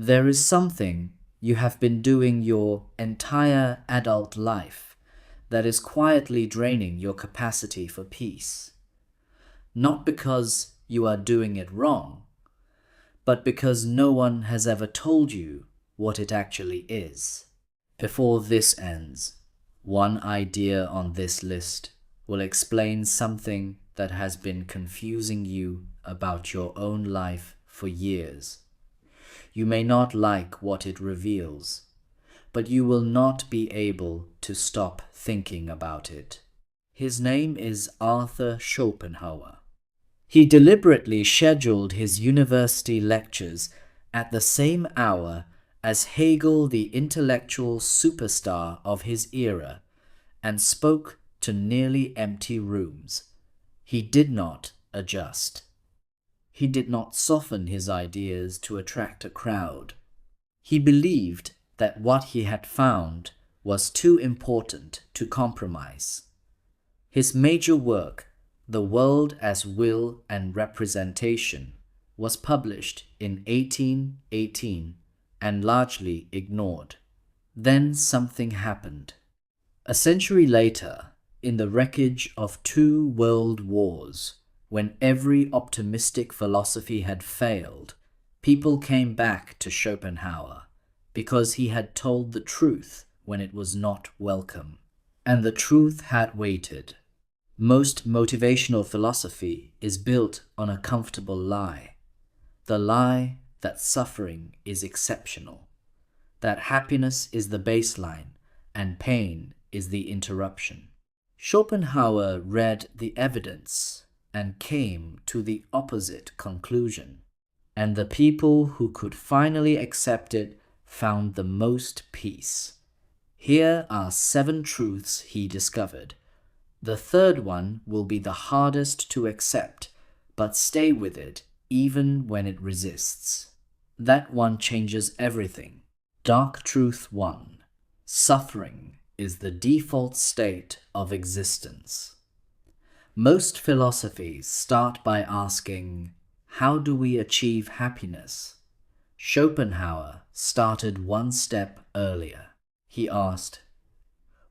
There is something you have been doing your entire adult life that is quietly draining your capacity for peace. Not because you are doing it wrong, but because no one has ever told you what it actually is. Before this ends, one idea on this list will explain something that has been confusing you about your own life for years. You may not like what it reveals, but you will not be able to stop thinking about it. His name is Arthur Schopenhauer. He deliberately scheduled his university lectures at the same hour as Hegel, the intellectual superstar of his era, and spoke to nearly empty rooms. He did not adjust. He did not soften his ideas to attract a crowd. He believed that what he had found was too important to compromise. His major work, The World as Will and Representation, was published in 1818 and largely ignored. Then something happened. A century later, in the wreckage of 2 world wars, when every optimistic philosophy had failed, people came back to Schopenhauer because he had told the truth when it was not welcome, and the truth had waited. Most motivational philosophy is built on a comfortable lie. The lie that suffering is exceptional, that happiness is the baseline and pain is the interruption. Schopenhauer read the evidence and came to the opposite conclusion, and the people who could finally accept it found the most peace. Here are 7 truths he discovered. The third one will be the hardest to accept, but stay with it even when it resists. That one changes everything. Dark Truth 1. Suffering is the default state of existence. Most philosophies start by asking, how do we achieve happiness? Schopenhauer started one step earlier. He asked,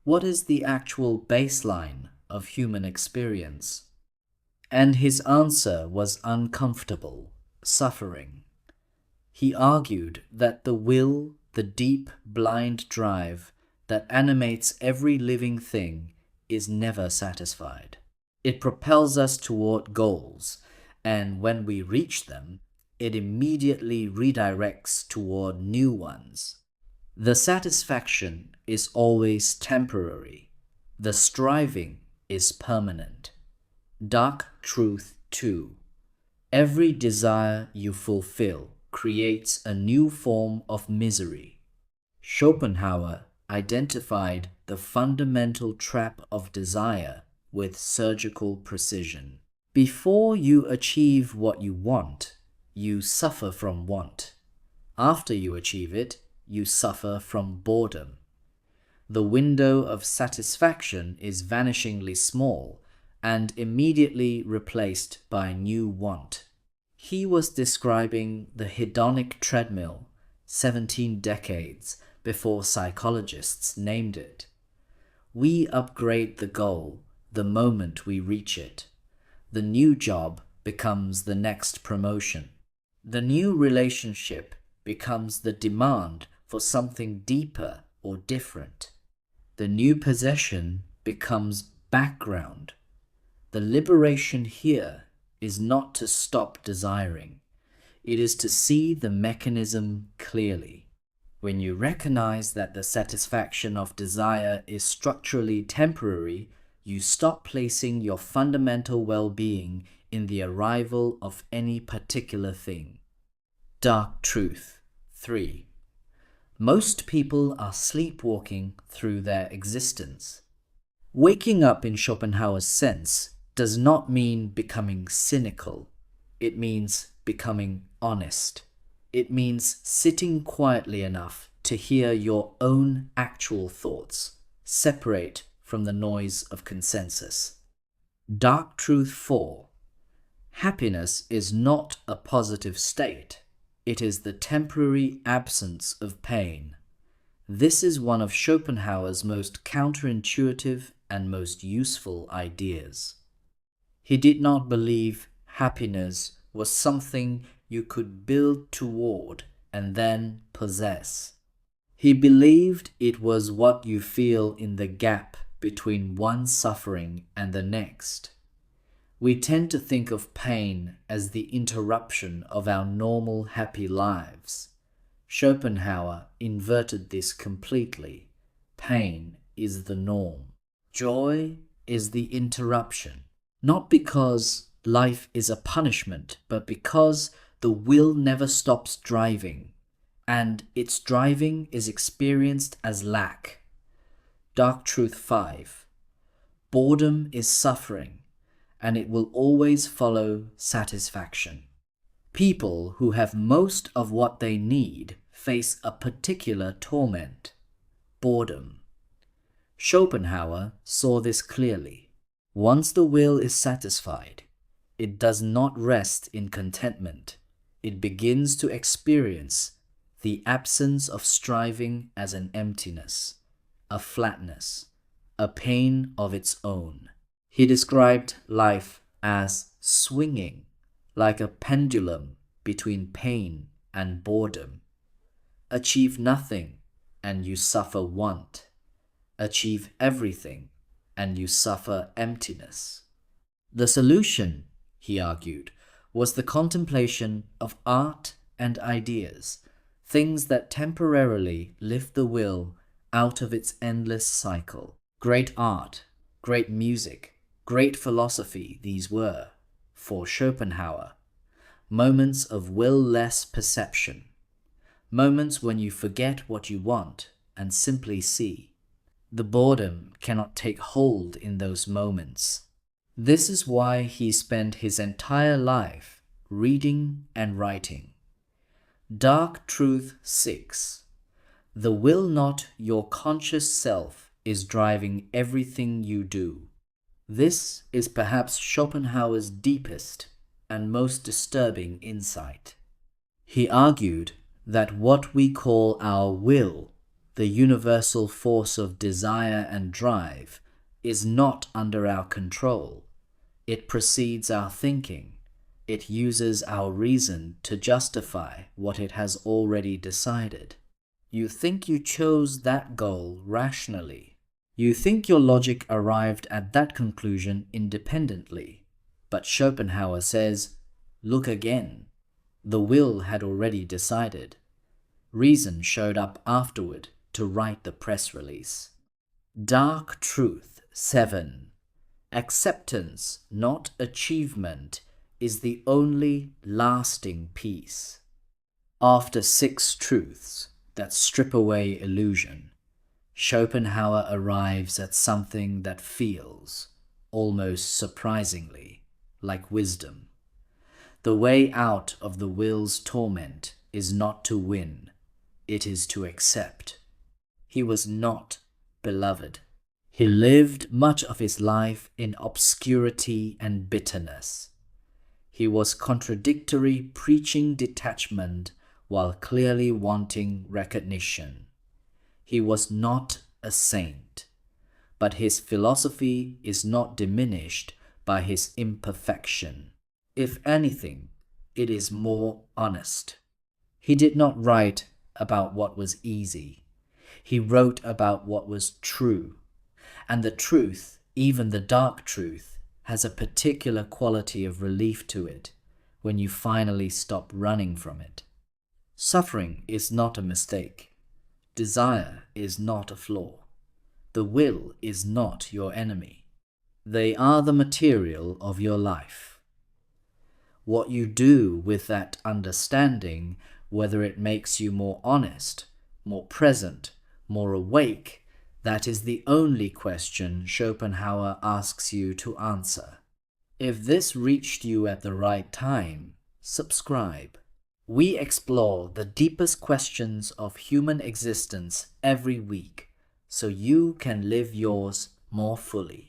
what is the actual baseline of human experience? And his answer was uncomfortable: suffering. He argued that the will, the deep, blind drive that animates every living thing, is never satisfied. It propels us toward goals, and when we reach them, it immediately redirects toward new ones. The satisfaction is always temporary. The striving is permanent. Dark Truth 2. Every desire you fulfill creates a new form of misery. Schopenhauer identified the fundamental trap of desire with surgical precision. Before you achieve what you want, you suffer from want. After you achieve it, you suffer from boredom. The window of satisfaction is vanishingly small and immediately replaced by new want. He was describing the hedonic treadmill 17 decades before psychologists named it. We upgrade the goal the moment we reach it. The new job becomes the next promotion. The new relationship becomes the demand for something deeper or different. The new possession becomes background. The liberation here is not to stop desiring. It is to see the mechanism clearly. When you recognize that the satisfaction of desire is structurally temporary, you stop placing your fundamental well-being in the arrival of any particular thing. Dark Truth 3. Most people are sleepwalking through their existence. Waking up in Schopenhauer's sense does not mean becoming cynical. It means becoming honest. It means sitting quietly enough to hear your own actual thoughts, separate from the noise of consensus. Dark Truth 4. Happiness is not a positive state. It is the temporary absence of pain. This is one of Schopenhauer's most counterintuitive and most useful ideas. He did not believe happiness was something you could build toward and then possess. He believed it was what you feel in the gap between one suffering and the next. We tend to think of pain as the interruption of our normal happy lives. Schopenhauer inverted this completely. Pain is the norm. Joy is the interruption. Not because life is a punishment, but because the will never stops driving, and its driving is experienced as lack. Dark Truth 5. Boredom is suffering, and it will always follow satisfaction. People who have most of what they need face a particular torment: boredom. Schopenhauer saw this clearly. Once the will is satisfied, it does not rest in contentment. It begins to experience the absence of striving as an emptiness, a flatness, a pain of its own. He described life as swinging, like a pendulum between pain and boredom. Achieve nothing and you suffer want. Achieve everything and you suffer emptiness. The solution, he argued, was the contemplation of art and ideas, things that temporarily lift the will out of its endless cycle. Great art, great music, great philosophy these were, for Schopenhauer. Moments of will-less perception. Moments when you forget what you want and simply see. The boredom cannot take hold in those moments. This is why he spent his entire life reading and writing. Dark Truth 6. The will not your conscious self is driving everything you do. This is perhaps Schopenhauer's deepest and most disturbing insight. He argued that what we call our will, the universal force of desire and drive, is not under our control. It precedes our thinking. It uses our reason to justify what it has already decided. You think you chose that goal rationally. You think your logic arrived at that conclusion independently. But Schopenhauer says, look again. The will had already decided. Reason showed up afterward to write the press release. Dark Truth 7. Acceptance, not achievement, is the only lasting peace. After 6 truths that strip away illusion, Schopenhauer arrives at something that feels, almost surprisingly, like wisdom. The way out of the will's torment is not to win, it is to accept. He was not beloved. He lived much of his life in obscurity and bitterness. He was contradictory, preaching detachment while clearly wanting recognition. He was not a saint, but his philosophy is not diminished by his imperfection. If anything, it is more honest. He did not write about what was easy. He wrote about what was true. And the truth, even the dark truth, has a particular quality of relief to it when you finally stop running from it. Suffering is not a mistake. Desire is not a flaw. The will is not your enemy. They are the material of your life. What you do with that understanding, whether it makes you more honest, more present, more awake, that is the only question Schopenhauer asks you to answer. If this reached you at the right time, subscribe. We explore the deepest questions of human existence every week, so you can live yours more fully.